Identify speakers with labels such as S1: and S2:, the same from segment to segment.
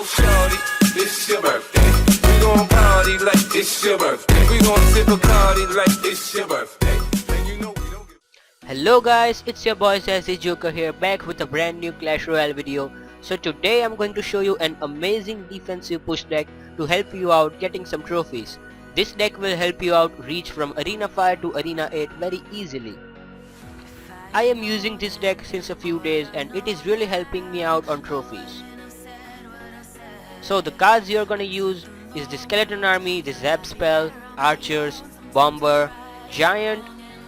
S1: So shorty, it's your birthday. We gon' party like it's your birthday. We gon' sip a party like it's your birthday. And you know we don't give.
S2: Hello guys, it's your boy ZaZy JoKeR here, back with a brand new Clash Royale video. So today I'm going to show you an amazing defensive push deck to help you out getting some trophies. This deck will help you out reach from Arena 5 to Arena 8 very easily. I am using this deck since a few days and it is really helping me out on trophies. So the cards you're gonna use is the Skeleton Army, the Zap Spell, Archers, Bomber, Giant,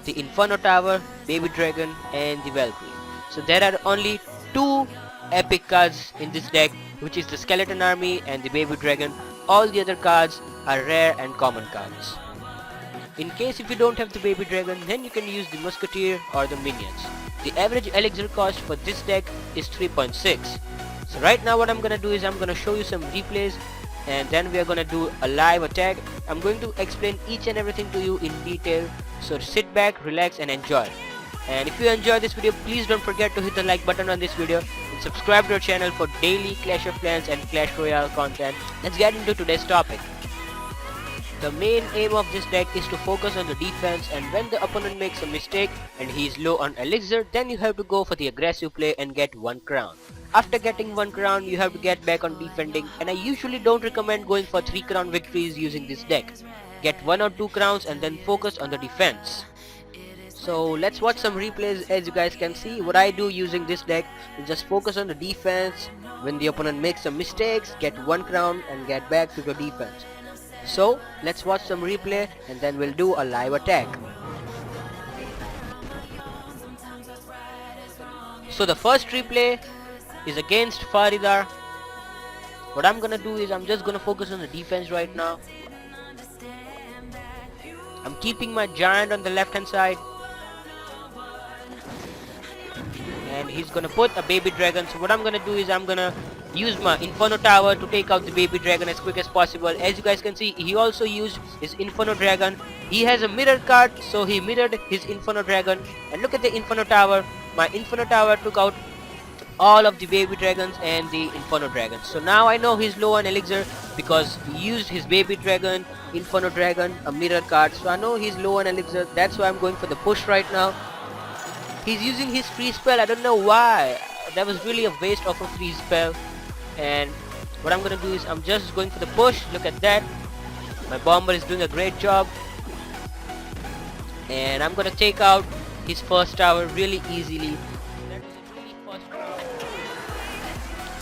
S2: the Inferno Tower, Baby Dragon and the Valkyrie. So there are only two epic cards in this deck, which is the Skeleton Army and the Baby Dragon. All the other cards are rare and common cards. In case if you don't have the Baby Dragon, then you can use the Musketeer or the Minions. The average elixir cost for this deck is 3.6. So right now what I'm gonna do is I'm gonna show you some replays and then we are gonna do a live attack. I'm going to explain each and everything to you in detail, so sit back, relax and enjoy. And if you enjoy this video, please don't forget to hit the like button on this video and subscribe to our channel for daily Clash of Clans and Clash Royale content. Let's get into today's topic. The main aim of this deck is to focus on the defense, and when the opponent makes a mistake and he is low on elixir, then you have to go for the aggressive play and get 1 crown. After getting 1 crown, you have to get back on defending, and I usually don't recommend going for 3 crown victories using this deck. Get 1 or 2 crowns and then focus on the defense. So let's watch some replays. As you guys can see, what I do using this deck is just focus on the defense. When the opponent makes some mistakes, get 1 crown and get back to the defense. So let's watch some replay and then we'll do a live attack. So the first replay is against Faridar. What I'm gonna do is I'm just gonna focus on the defense right now. I'm keeping my giant on the left hand side, and he's gonna put a baby dragon. So what I'm gonna do is I'm gonna use my Inferno Tower to take out the baby dragon as quick as possible. As you guys can see, he also used his Inferno Dragon. He has a mirror card, so he mirrored his Inferno Dragon. And look at the Inferno Tower. My Inferno Tower took out all of the baby dragons and the Inferno Dragons. So now I know he's low on elixir because he used his baby dragon, Inferno Dragon, a mirror card. So I know he's low on elixir. That's why I'm going for the push right now. He's using his free spell. I don't know why. That was really a waste of a free spell. And what I'm gonna do is I'm just going for the push. Look at that. My bomber is doing a great job. And I'm gonna take out his first tower really easily.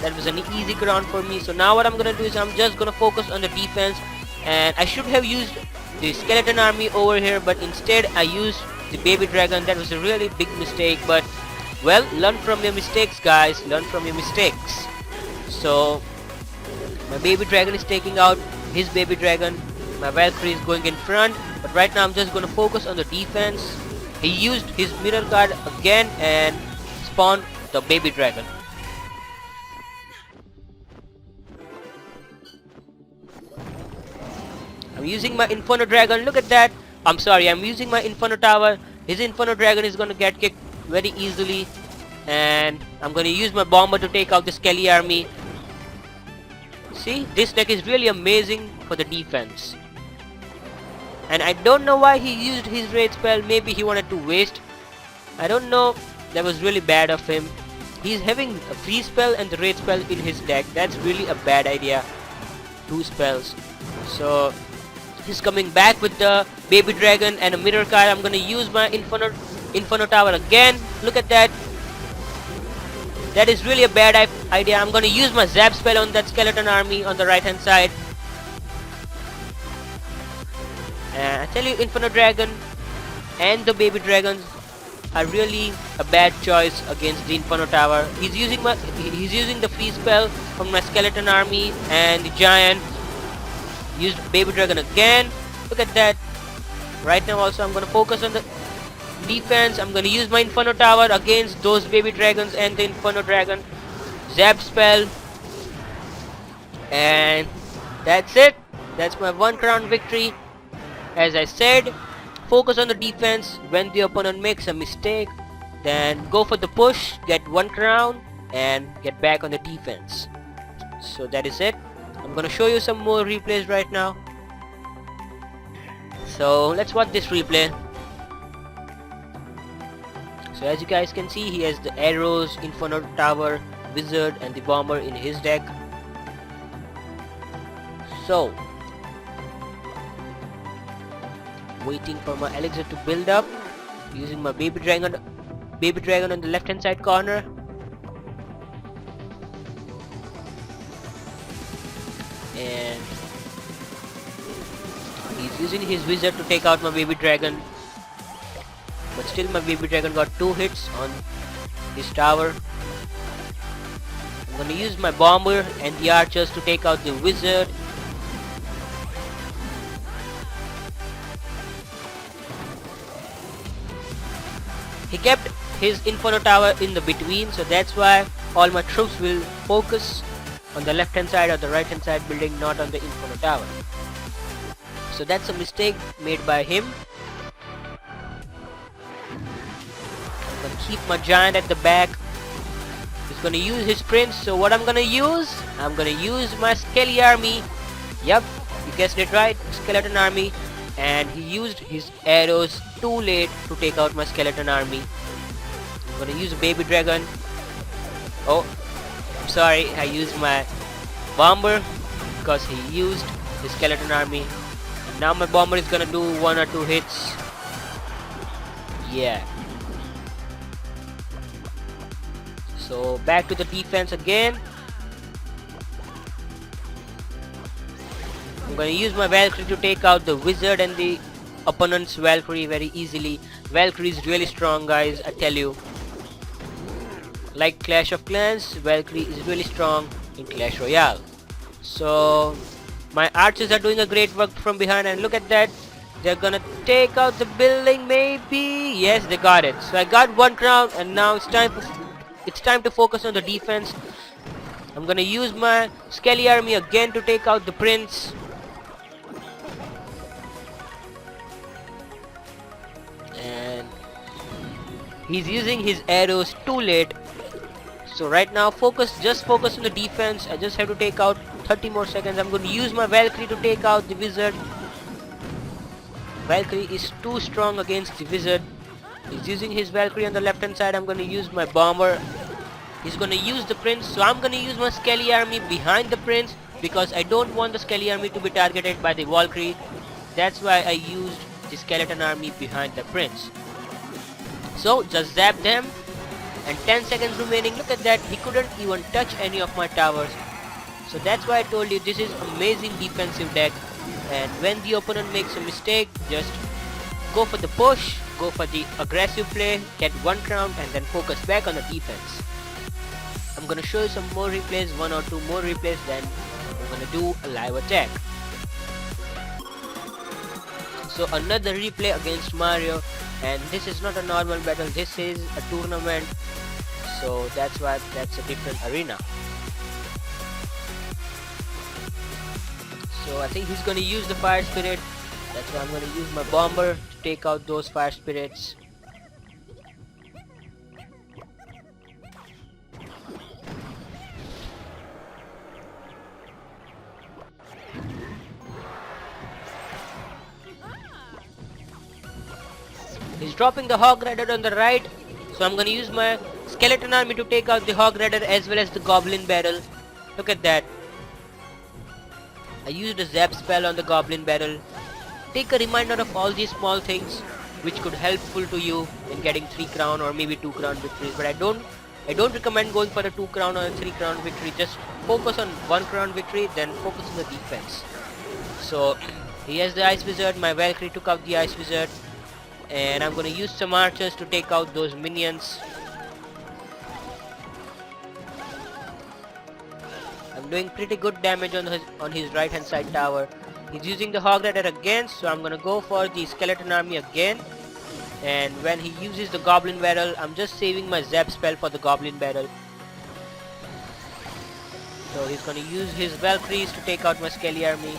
S2: That was an easy ground for me. So now what I'm gonna do is I'm just gonna focus on the defense. And I should have used the Skeleton Army over here, but instead I used the baby dragon. That was a really big mistake, but well, learn from your mistakes guys, learn from your mistakes. So my baby dragon is taking out his baby dragon, my Valkyrie is going in front, but right now I'm just going to focus on the defense. He used his mirror card again and spawned the baby dragon. I'm using my Inferno Dragon. Look at that. I'm using my Inferno Tower. His Inferno Dragon is going to get kicked very easily, and I'm going to use my bomber to take out the Skelly army. See, this deck is really amazing for the defense. And I don't know why he used his raid spell. Maybe he wanted to waste. I don't know. That was really bad of him. He's having a free spell and the raid spell in his deck. That's really a bad idea. 2 spells. So he's coming back with the baby dragon and a mirror card. I'm gonna use my Inferno Tower again. Look at that. That is really a bad idea. I'm gonna use my Zap spell on that Skeleton Army on the right hand side. And I tell you, Inferno Dragon and the baby dragons are really a bad choice against the Inferno Tower. He's using the free spell from my Skeleton Army and the giant. Used baby dragon again. Look at that. Right now also I'm gonna focus on the defense. I'm gonna use my Inferno Tower against those baby dragons and the Inferno Dragon. Zap spell. And that's it. That's my 1 crown victory. As I said, focus on the defense. When the opponent makes a mistake, then go for the push, get 1 crown and get back on the defense. So that is it. I'm gonna show you some more replays right now. So let's watch this replay. So as you guys can see, he has the arrows, Inferno Tower, Wizard and the Bomber in his deck. So waiting for my elixir to build up, using my baby dragon on the left hand side corner. And he's using his wizard to take out my baby dragon, but still my baby dragon got 2 hits on his tower. I'm gonna use my bomber and the archers to take out the wizard. He kept his Inferno Tower in the between, so that's why all my troops will focus on the left hand side or the right hand side building, not on the Inferno Tower. So that's a mistake made by him. I'm gonna keep my giant at the back. He's gonna use his prince, so what I'm gonna use? I'm gonna use my Skelly army. Yep, you guessed it right, skeleton army. And he used his arrows too late to take out my skeleton army. I'm gonna use a baby dragon. Oh, I'm sorry, I used my bomber because he used his skeleton army. And now my bomber is gonna do 1 or 2 hits. Yeah. So back to the defense again. I'm gonna use my Valkyrie to take out the wizard and the opponent's Valkyrie very easily. Valkyrie is really strong, guys, I tell you. Like Clash of Clans, Valkyrie is really strong in Clash Royale. So my archers are doing a great work from behind, and look at that. They're gonna take out the building maybe. Yes, they got it. So I got 1 crown, and now it's time to focus on the defense. I'm gonna use my Skelly army again to take out the prince. And he's using his arrows too late. So right now just focus on the defense. I just have to take out 30 more seconds. I'm going to use my Valkyrie to take out the wizard. Valkyrie is too strong against the wizard. He's using his Valkyrie on the left hand side. I'm going to use my bomber. He's going to use the prince, so I'm going to use my Skelly army behind the prince because I don't want the Skelly army to be targeted by the Valkyrie. That's why I used the skeleton army behind the prince. So just zap them, and 10 seconds remaining. Look at that, he couldn't even touch any of my towers. So that's why I told you this is amazing defensive deck, and when the opponent makes a mistake, just go for the push, go for the aggressive play, get 1 crown and then focus back on the defense. I'm gonna show you some more replays, 1 or 2 more replays, then I'm gonna do a live attack. So another replay against Mario, and this is not a normal battle, this is a tournament, so that's why that's a different arena. So I think he's gonna use the fire spirit, that's why I'm gonna use my bomber to take out those fire spirits. He's dropping the Hog Rider on the right, so I'm gonna use my skeleton army to take out the Hog Rider as well as the Goblin Barrel. Look at that. I used a zap spell on the Goblin Barrel. Take a reminder of all these small things which could helpful to you in getting 3 crown or maybe 2 crown victories, but I don't recommend going for a 2 crown or a 3 crown victory. Just focus on 1 crown victory, then focus on the defense. So he has the Ice Wizard, my Valkyrie took out the Ice Wizard, and I'm gonna use some archers to take out those minions. I'm doing pretty good damage on his right hand side tower. He's using the Hog Rider again, so I'm gonna go for the skeleton army again. And when he uses the Goblin Barrel, I'm just saving my zap spell for the Goblin Barrel. So he's gonna use his Valkyries to take out my Skelly army.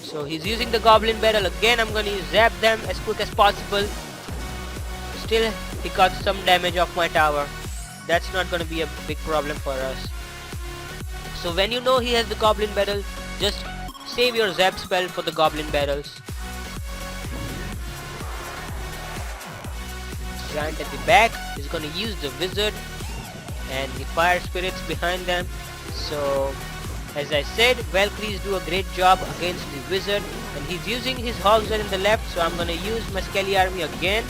S2: So he's using the Goblin Barrel again. I'm gonna zap them as quick as possible. Still he got some damage off my tower. that's not gonna be a big problem for us. So when you know he has the goblin barrel, just save your zap spell for the goblin barrels. Giant at the back is gonna use the wizard and the fire spirits behind them. So as I said, Valkyries do a great job against the wizard, and he's using his hogs in the left, so I'm gonna use my Skelly army again.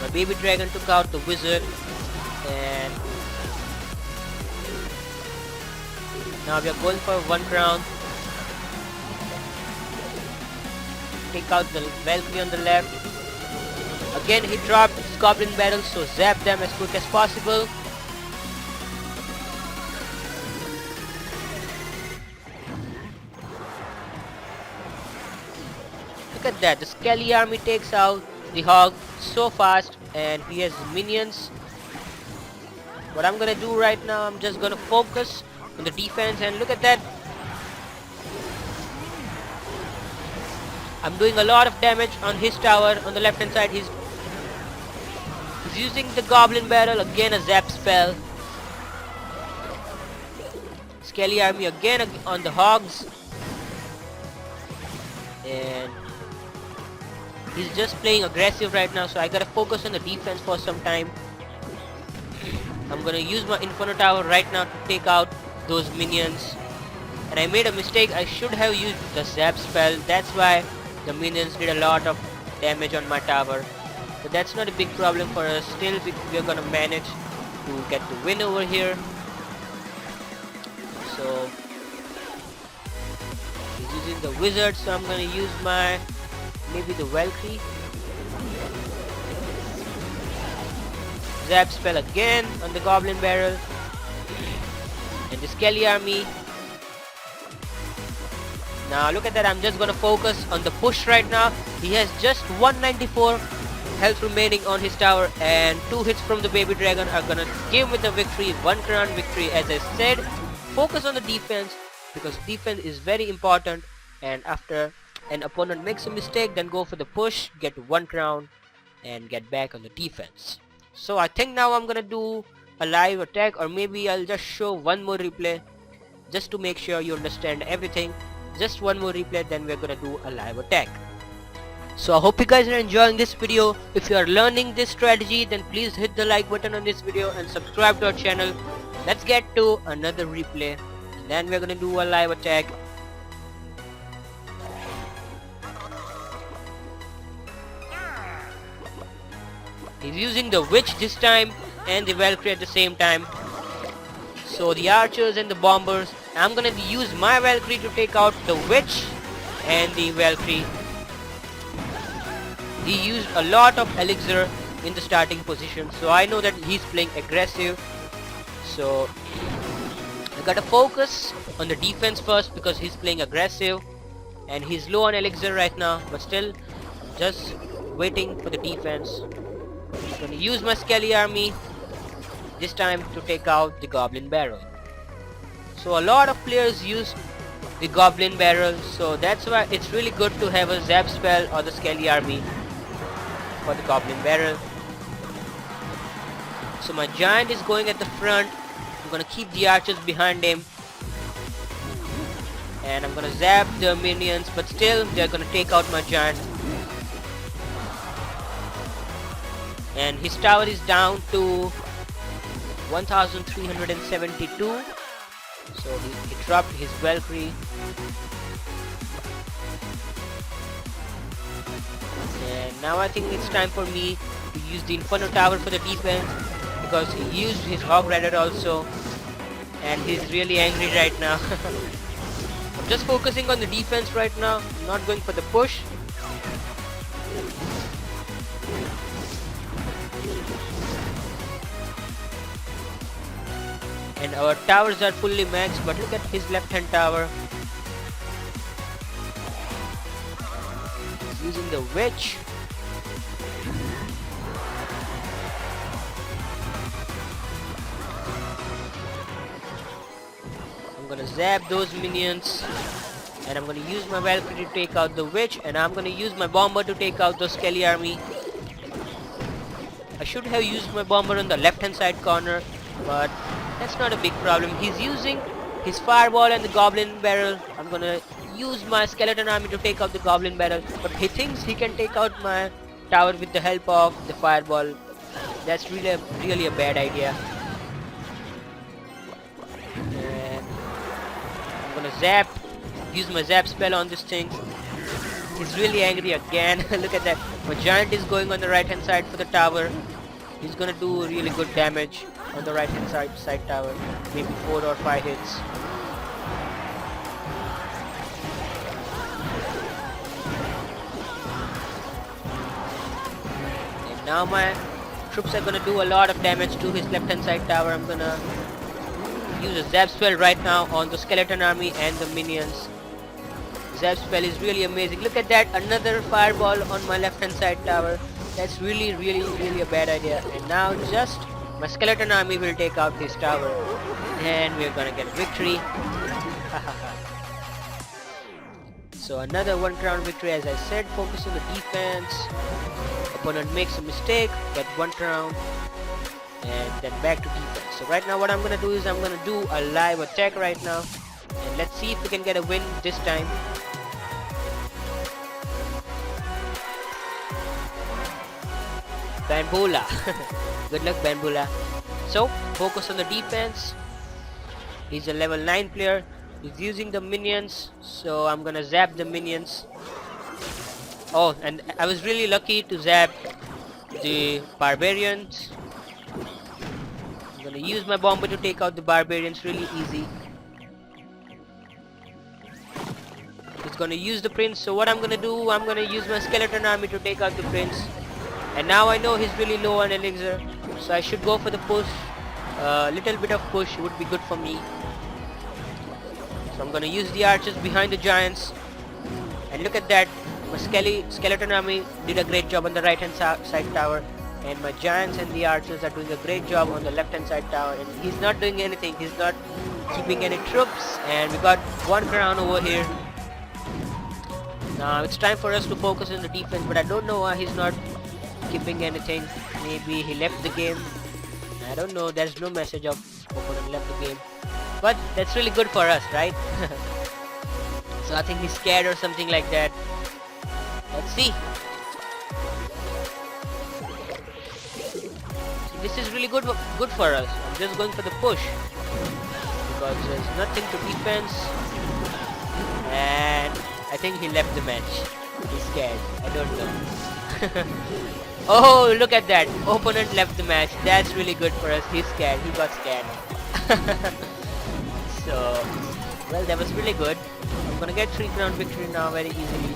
S2: My baby dragon took out the wizard, and now we are going for one crown. Take out the Valkyrie on the left. Again he dropped his goblin barrels, so zap them as quick as possible. Look at that, the Skelly army takes out the hog so fast, and he has minions. What I'm gonna do right now, I'm just gonna focus on the defense, and look at that. I'm doing a lot of damage on his tower. On the left hand side, he's using the goblin barrel, again a zap spell. Skelly army again on the hogs, and he's just playing aggressive right now, so I gotta focus on the defense for some time. I'm gonna use my Inferno tower right now to take out those minions, and I made a mistake. I should have used the zap spell. That's why the minions did a lot of damage on my tower, but that's not a big problem for us. Still, we're gonna manage to get the win over here. So he's using the wizard, so I'm gonna use my maybe the Valkyrie. Zap spell again on the goblin barrel, and the Skelly army. Now look at that, I'm just gonna focus on the push right now. He has just 194 health remaining on his tower, and 2 hits from the baby dragon are gonna give me the victory, 1 crown victory. As I said, focus on the defense, because defense is very important, and after an opponent makes a mistake, then go for the push, get 1 crown, and get back on the defense. So I think now I'm gonna do a live attack, or maybe I'll just show one more replay just to make sure you understand everything. Just one more replay, then we're gonna do a live attack. So I hope you guys are enjoying this video. If you are learning this strategy, then please hit the like button on this video and subscribe to our channel. Let's get to another replay, and then we're gonna do a live attack. He's using the witch this time and the Valkyrie at the same time. So the archers and the bombers, I'm gonna use my Valkyrie to take out the witch and the Valkyrie. He used a lot of elixir in the starting position, so I know that he's playing aggressive. So I gotta focus on the defense first, because he's playing aggressive and he's low on elixir right now, but still just waiting for the defense. I'm gonna use my Skelly army this time to take out the goblin barrel. So a lot of players use the goblin barrel, so that's why it's really good to have a zap spell or the Skelly army for the goblin barrel. So my giant is going at the front. I'm gonna keep the archers behind him, and I'm gonna zap the minions, but still they're gonna take out my giant. And his tower is down to 1372. So he dropped his Valkyrie. And now I think it's time for me to use the Inferno tower for the defense, because he used his Hog Rider also, and he's really angry right now. I'm just focusing on the defense right now. I'm not going for the push. And our towers are fully maxed, but look at his left hand tower. He's using the witch. I'm gonna zap those minions. And I'm gonna use my Valkyrie to take out the witch, and I'm gonna use my bomber to take out the Skelly army. I should have used my bomber on the left hand side corner, but that's not a big problem. He's using his fireball and the goblin barrel. I'm gonna use my skeleton army to take out the goblin barrel, but he thinks he can take out my tower with the help of the fireball. That's really a bad idea. And I'm gonna zap, use my zap spell on this thing. He's really angry again. Look at that. My giant is going on the right hand side for the tower. He's gonna do really good damage on the right hand side tower. Maybe 4 or 5 hits. And now my troops are gonna do a lot of damage to his left hand side tower. I'm gonna use a zap spell right now on the skeleton army and the minions. Zap spell is really amazing. Look at that, another fireball on my left hand side tower. That's really a bad idea. And now just my skeleton army will take out this tower, and we're gonna get victory. So another 1 crown victory. As I said, focus on the defense. Opponent makes a mistake, get 1 crown, and then back to defense. So right now what I'm gonna do is I'm gonna do a live attack right now, and let's see if we can get a win this time. Bambola. Good luck, Bambola. So focus on the defense. He's a level 9 player. He's using the minions, so I'm gonna zap the minions. Oh, and I was really lucky to zap the barbarians. I'm gonna use my bomber to take out the barbarians really easy. He's gonna use the prince, so what I'm gonna do, I'm gonna use my skeleton army to take out the prince. And now I know he's really low on elixir, so I should go for the push. Little bit of push would be good for me. So I'm gonna use the archers behind the giants. And look at that, my skeleton army did a great job on the right hand side tower, and my giants and the archers are doing a great job on the left hand side tower, and he's not doing anything. He's not keeping any troops, and we got 1 crown over here. Now it's time for us to focus on the defense, but I don't know why he's not keeping anything. Maybe he left the game. I don't know. There's no message of opponent left the game, but that's really good for us, right? So I think he's scared or something like that. Let's see. So this is really good for us. I'm just going for the push because there's nothing to defense, and I think he left the match. He's scared. I don't know. Oh, look at that. Opponent left the match. That's really good for us. He's scared. He got scared. So, well, that was really good. I'm gonna get 3 crown victory now very easily.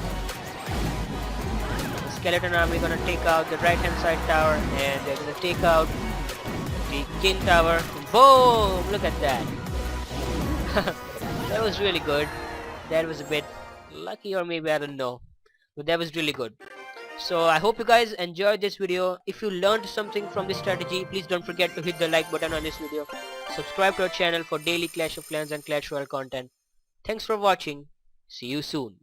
S2: The skeleton army gonna take out the right hand side tower, and they're gonna take out the king tower. Boom! Look at that. That was really good. That was a bit lucky, or maybe I don't know. But that was really good. So I hope you guys enjoyed this video. If you learned something from this strategy, please don't forget to hit the like button on this video. Subscribe to our channel for daily Clash of Clans and Clash Royale content. Thanks for watching. See you soon.